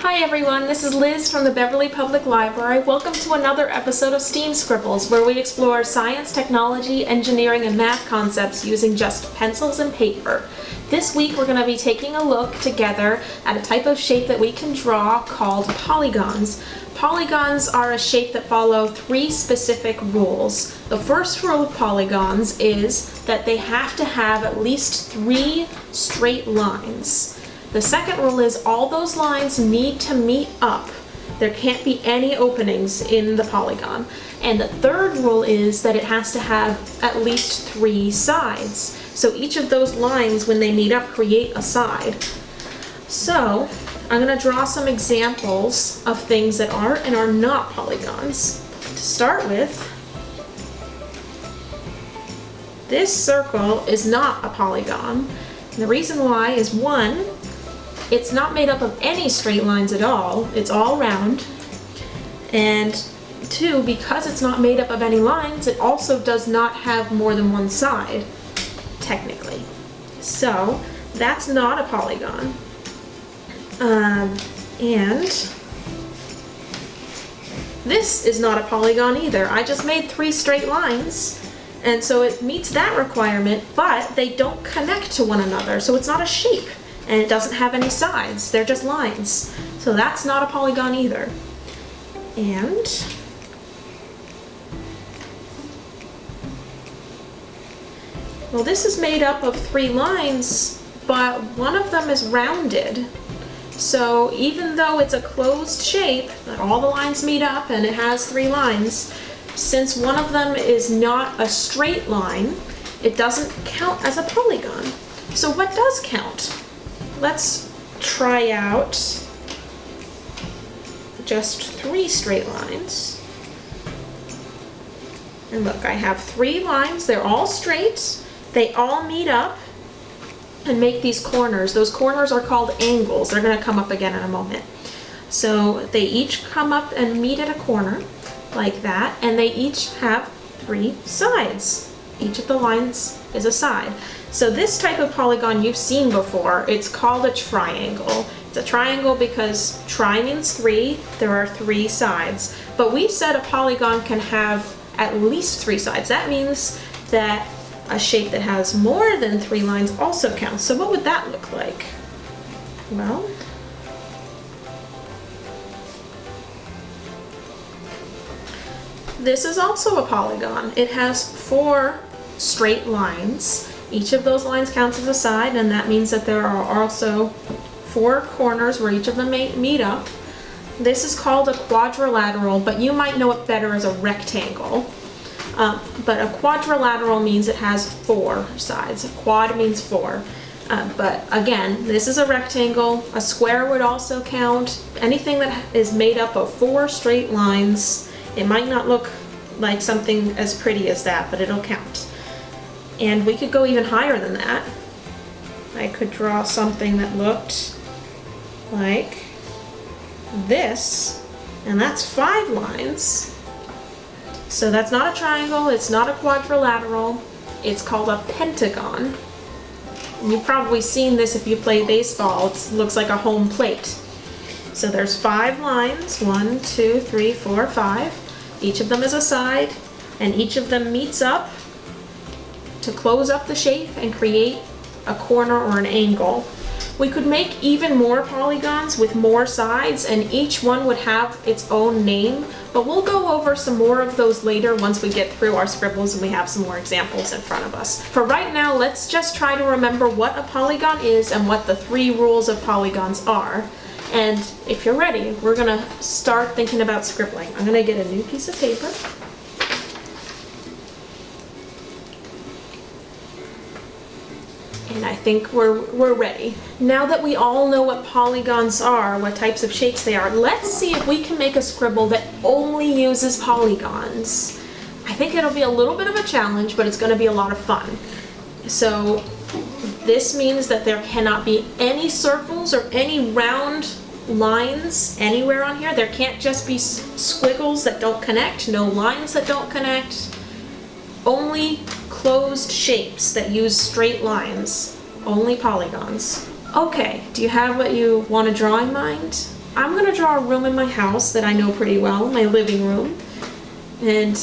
Hi everyone, this is Liz from the Beverly Public Library. Welcome to another episode of STEAM Scribbles, where we explore science, technology, engineering, and math concepts using just pencils and paper. This week we're going to be taking a look together at a type of shape that we can draw called polygons. Polygons are a shape that follow three specific rules. The first rule of polygons is that they have to have at least three straight lines. The second rule is all those lines need to meet up. There can't be any openings in the polygon. And the third rule is that it has to have at least three sides. So each of those lines, when they meet up, create a side. So I'm going to draw some examples of things that are and are not polygons. To start with, this circle is not a polygon. And the reason why is one, it's not made up of any straight lines at all. It's all round. And two, because it's not made up of any lines, it also does not have more than one side, technically. So that's not a polygon. And this is not a polygon either. I just made three straight lines, and so it meets that requirement, but they don't connect to one another, so it's not a shape. And it doesn't have any sides, they're just lines. So that's not a polygon either. And well, this is made up of three lines, but one of them is rounded. So even though it's a closed shape, that all the lines meet up and it has three lines, since one of them is not a straight line, it doesn't count as a polygon. So what does count? Let's try out just three straight lines. And look, I have three lines, they're all straight, they all meet up and make these corners. Those corners are called angles. They're going to come up again in a moment. So they each come up and meet at a corner like that, and they each have three sides. Each of the lines is a side. So this type of polygon you've seen before. It's called a triangle. It's a triangle because tri means three, there are three sides. But we said a polygon can have at least three sides. That means that a shape that has more than three lines also counts. So what would that look like? Well, this is also a polygon. It has four straight lines. Each of those lines counts as a side, and that means that there are also four corners where each of them meet up. This is called a quadrilateral, but you might know it better as a rectangle. But a quadrilateral means it has four sides. A quad means four. But again, this is a rectangle. A square would also count. Anything that is made up of four straight lines. It might not look like something as pretty as that, but it'll count. And we could go even higher than that. I could draw something that looked like this, and that's five lines. So that's not a triangle, it's not a quadrilateral, it's called a pentagon. You've probably seen this if you play baseball. It looks like a home plate. So there's five lines, 1, 2, 3, 4, 5. Each of them is a side, and each of them meets up to close up the shape and create a corner or an angle. We could make even more polygons with more sides, and each one would have its own name, but we'll go over some more of those later once we get through our scribbles and we have some more examples in front of us. For right now, let's just try to remember what a polygon is and what the three rules of polygons are. And if you're ready, we're gonna start thinking about scribbling. I'm gonna get a new piece of paper. And I think we're ready. Now that we all know what polygons are, what types of shapes they are, let's see if we can make a scribble that only uses polygons. I think it'll be a little bit of a challenge, but it's going to be a lot of fun. So this means that there cannot be any circles or any round lines anywhere on here. There can't just be squiggles that don't connect, no lines that don't connect. Only closed shapes that use straight lines, only polygons. Okay, do you have what you want to draw in mind? I'm gonna draw a room in my house that I know pretty well, my living room. And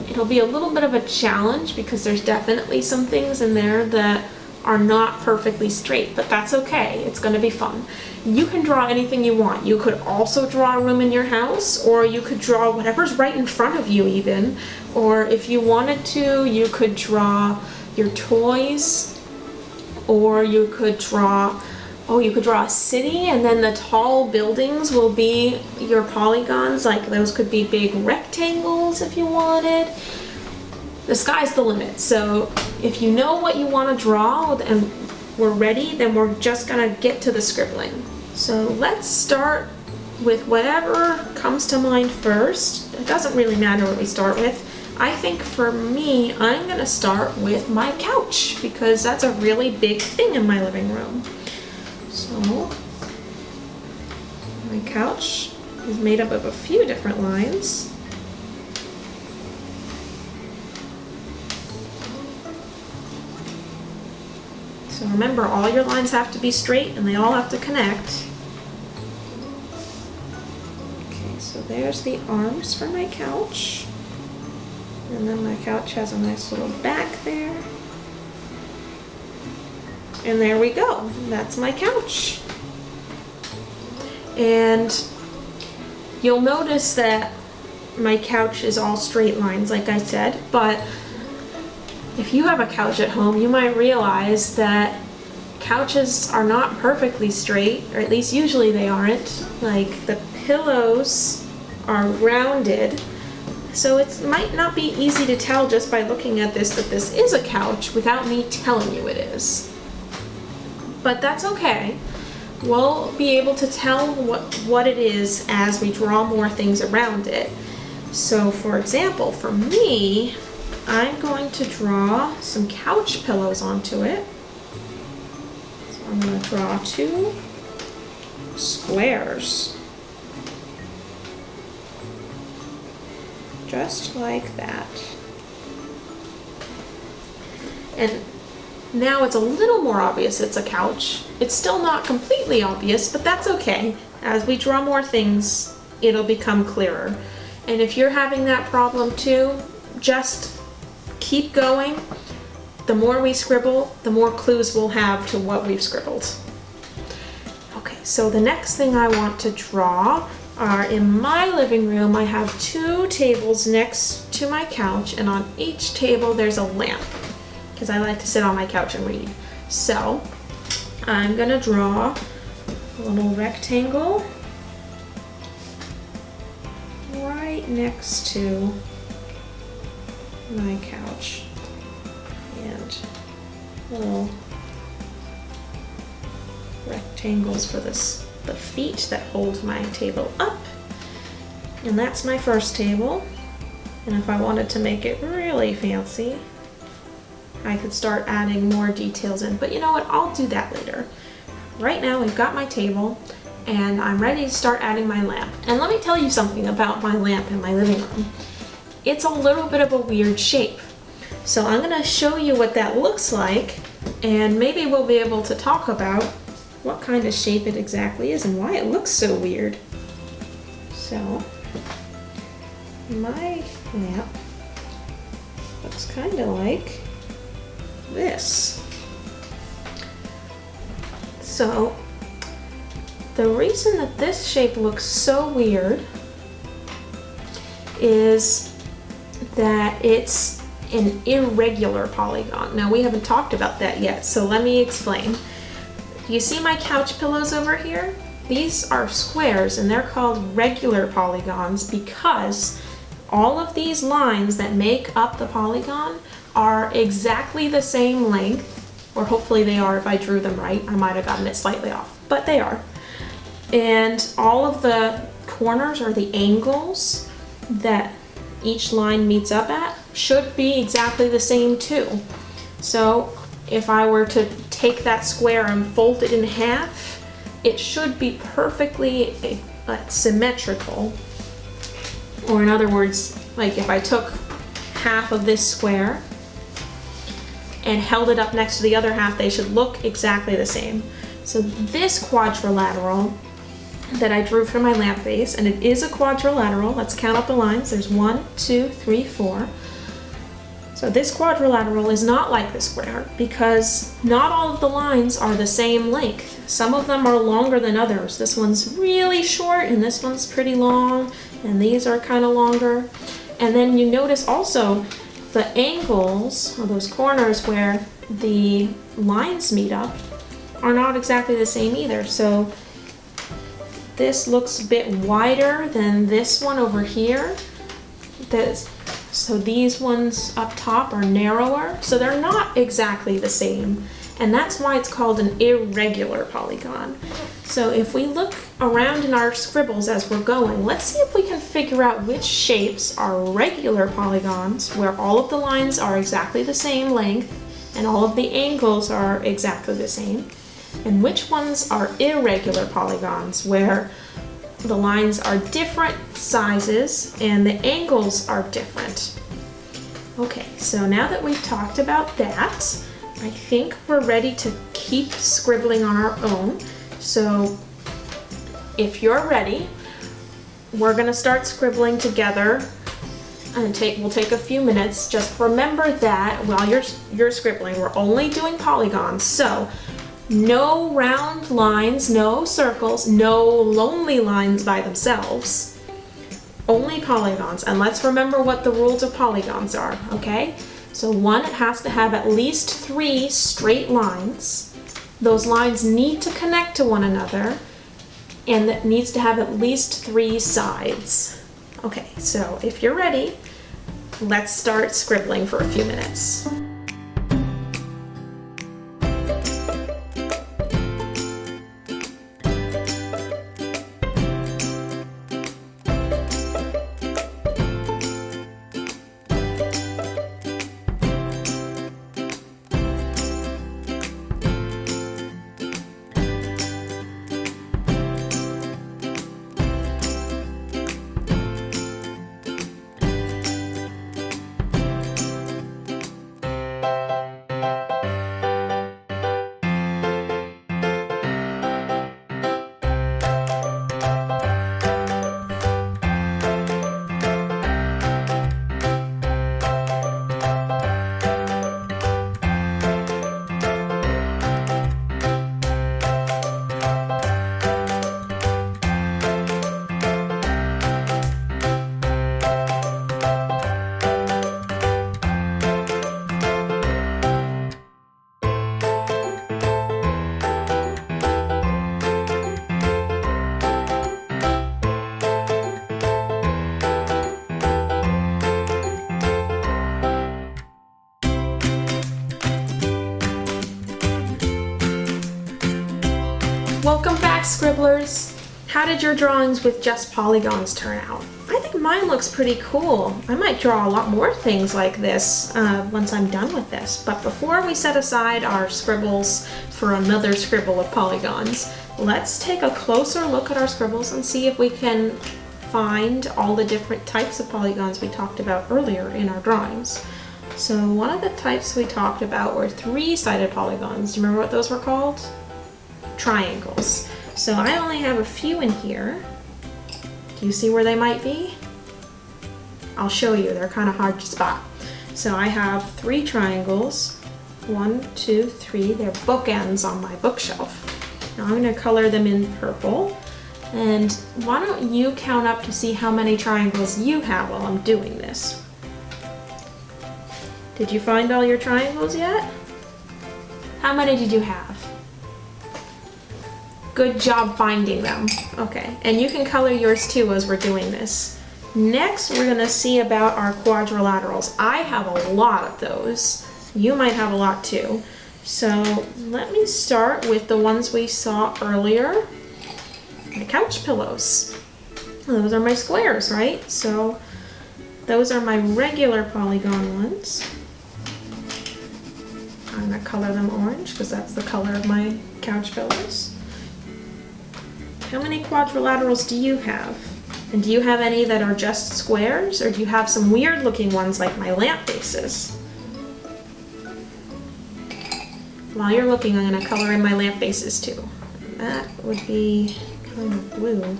it'll be a little bit of a challenge because there's definitely some things in there that are not perfectly straight, but that's okay. It's gonna be fun. You can draw anything you want. You could also draw a room in your house, or you could draw whatever's right in front of you even. Or if you wanted to, you could draw your toys, or you could draw, oh, you could draw a city, and then the tall buildings will be your polygons. Like those could be big rectangles if you wanted. The sky's the limit. So if you know what you want to draw and we're ready, then we're just gonna get to the scribbling. So let's start with whatever comes to mind first. It doesn't really matter what we start with. I think for me, I'm gonna start with my couch because that's a really big thing in my living room. So my couch is made up of a few different lines. So remember, all your lines have to be straight and they all have to connect. Okay, so there's the arms for my couch. And then my couch has a nice little back there. And there we go. That's my couch. And you'll notice that my couch is all straight lines, like I said, but if you have a couch at home, you might realize that couches are not perfectly straight, or at least usually they aren't. Like the pillows are rounded, so it might not be easy to tell just by looking at this that this is a couch without me telling you it is. But that's okay. We'll be able to tell what it is as we draw more things around it. So for example, for me, I'm going to draw some couch pillows onto it. So I'm going to draw 2 squares. Just like that. And now it's a little more obvious it's a couch. It's still not completely obvious, but that's okay. As we draw more things, it'll become clearer. And if you're having that problem too, just keep going. The more we scribble, the more clues we'll have to what we've scribbled. Okay, so the next thing I want to draw are, in my living room, I have 2 tables next to my couch, and on each table there's a lamp, because I like to sit on my couch and read. So I'm gonna draw a little rectangle right next to my couch, and little rectangles for the feet that hold my table up. And that's my first table. And if I wanted to make it really fancy, I could start adding more details in, but you know what, I'll do that later. Right now we've got my table and I'm ready to start adding my lamp. And let me tell you something about my lamp in my living room. It's a little bit of a weird shape. So I'm gonna show you what that looks like, and maybe we'll be able to talk about what kind of shape it exactly is and why it looks so weird. So my lamp looks kind of like this. So the reason that this shape looks so weird is that it's an irregular polygon. Now we haven't talked about that yet, so let me explain. You see my couch pillows over here? These are squares and they're called regular polygons because all of these lines that make up the polygon are exactly the same length, or hopefully they are if I drew them right. I might have gotten it slightly off, but they are. And all of the corners, or the angles that each line meets up at, should be exactly the same too. So if I were to take that square and fold it in half, it should be perfectly symmetrical. Or in other words, like if I took half of this square and held it up next to the other half, they should look exactly the same. So this quadrilateral that I drew for my lamp base, and it is a quadrilateral. Let's count up the lines. There's 1, 2, 3, 4. So this quadrilateral is not like the square because not all of the lines are the same length. Some of them are longer than others. This one's really short and this one's pretty long, and these are kind of longer. And then you notice also the angles, or those corners where the lines meet up, are not exactly the same either. So this looks a bit wider than this one over here. So these ones up top are narrower, so they're not exactly the same. And that's why it's called an irregular polygon. So if we look around in our scribbles as we're going, let's see if we can figure out which shapes are regular polygons, where all of the lines are exactly the same length and all of the angles are exactly the same, and which ones are irregular polygons, where the lines are different sizes and the angles are different. Okay, so now that we've talked about that, I think we're ready to keep scribbling on our own. So if you're ready, we're gonna start scribbling together, and we'll take a few minutes. Just remember that while you're scribbling, we're only doing polygons. So no round lines, no circles, no lonely lines by themselves. Only polygons. And let's remember what the rules of polygons are, okay? So one, it has to have at least 3 straight lines. Those lines need to connect to one another, and it needs to have at least 3 sides. Okay, so if you're ready, let's start scribbling for a few minutes. Welcome back, scribblers! How did your drawings with just polygons turn out? I think mine looks pretty cool. I might draw a lot more things like this once I'm done with this. But before we set aside our scribbles for another scribble of polygons, let's take a closer look at our scribbles and see if we can find all the different types of polygons we talked about earlier in our drawings. So one of the types we talked about were 3-sided polygons. Do you remember what those were called? Triangles. So I only have a few in here. Do you see where they might be? I'll show you, they're kind of hard to spot. So I have 3 triangles. 1, 2, 3, they're bookends on my bookshelf. Now I'm going to color them in purple. And why don't you count up to see how many triangles you have while I'm doing this? Did you find all your triangles yet? How many did you have? Good job finding them. Okay, and you can color yours too as we're doing this. Next, we're gonna see about our quadrilaterals. I have a lot of those. You might have a lot too. So let me start with the ones we saw earlier. My couch pillows. Those are my squares, right? So those are my regular polygon ones. I'm gonna color them orange because that's the color of my couch pillows. How many quadrilaterals do you have? And do you have any that are just squares, or do you have some weird looking ones like my lamp bases? While you're looking, I'm going to color in my lamp bases too. And that would be kind of blue.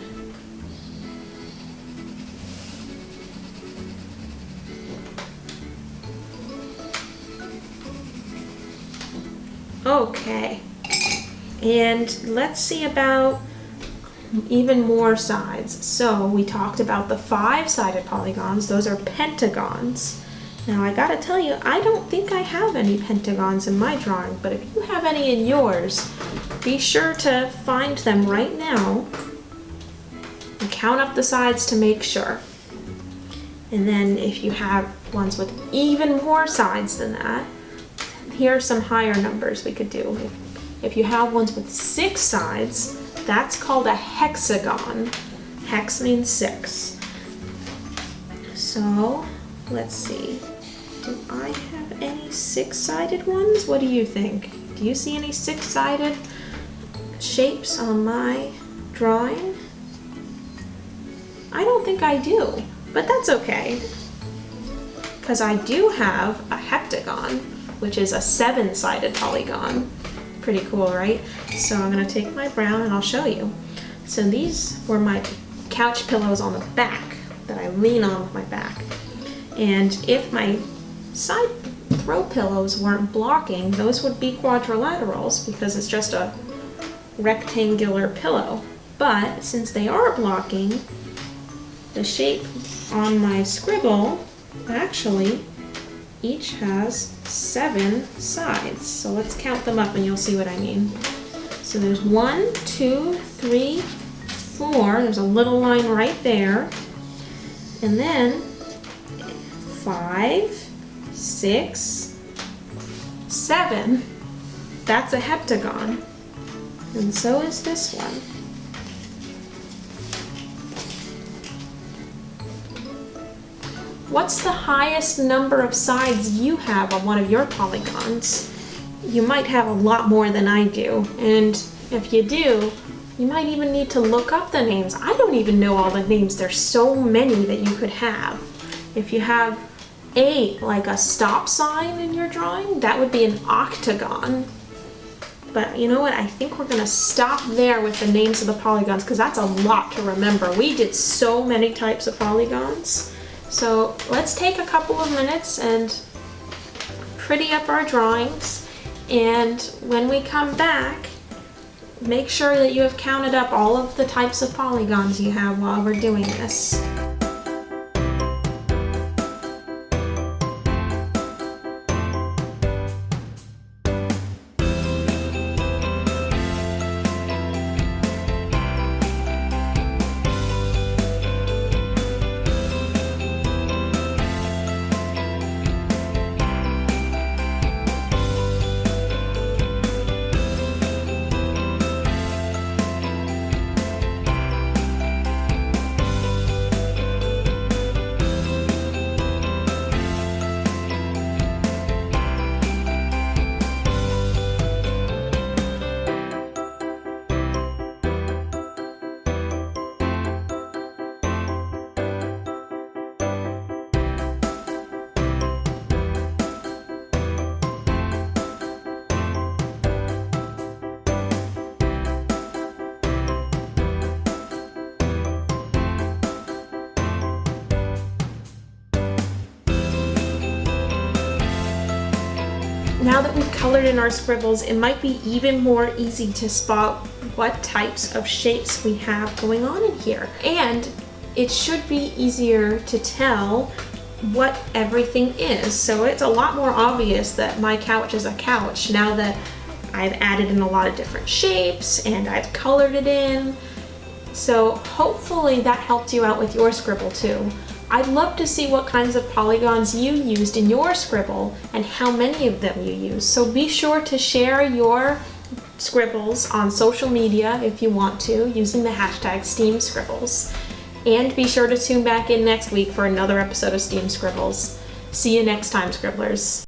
Okay, and let's see about even more sides. So we talked about the 5-sided polygons. Those are pentagons. Now I gotta tell you, I don't think I have any pentagons in my drawing, but if you have any in yours, be sure to find them right now and count up the sides to make sure. And then if you have ones with even more sides than that, here are some higher numbers we could do. If you have ones with 6 sides, that's called a hexagon. Hex means 6. So let's see. Do I have any 6-sided ones? What do you think? Do you see any 6-sided shapes on my drawing? I don't think I do, but that's okay, because I do have a heptagon, which is a 7-sided polygon. Pretty cool, right? So I'm gonna take my brown and I'll show you. So these were my couch pillows on the back that I lean on with my back. And if my side throw pillows weren't blocking, those would be quadrilaterals because it's just a rectangular pillow. But since they are blocking, the shape on my scribble actually each has 7 sides. So let's count them up and you'll see what I mean. So there's 1, 2, 3, 4. There's a little line right there. And then 5, 6, 7. That's a heptagon. And so is this one. What's the highest number of sides you have on one of your polygons? You might have a lot more than I do, and if you do, you might even need to look up the names. I don't even know all the names. There's so many that you could have. If you have like a stop sign in your drawing, that would be an octagon. But you know what? I think we're gonna stop there with the names of the polygons because that's a lot to remember. We did so many types of polygons. So let's take a couple of minutes and pretty up our drawings, and when we come back, make sure that you have counted up all of the types of polygons you have while we're doing this. Now that we've colored in our scribbles, it might be even more easy to spot what types of shapes we have going on in here. And it should be easier to tell what everything is. So it's a lot more obvious that my couch is a couch now that I've added in a lot of different shapes and I've colored it in. So hopefully that helped you out with your scribble too. I'd love to see what kinds of polygons you used in your scribble and how many of them you used. So be sure to share your scribbles on social media if you want to, using the hashtag STEAM Scribbles. And be sure to tune back in next week for another episode of STEAM Scribbles. See you next time, Scribblers.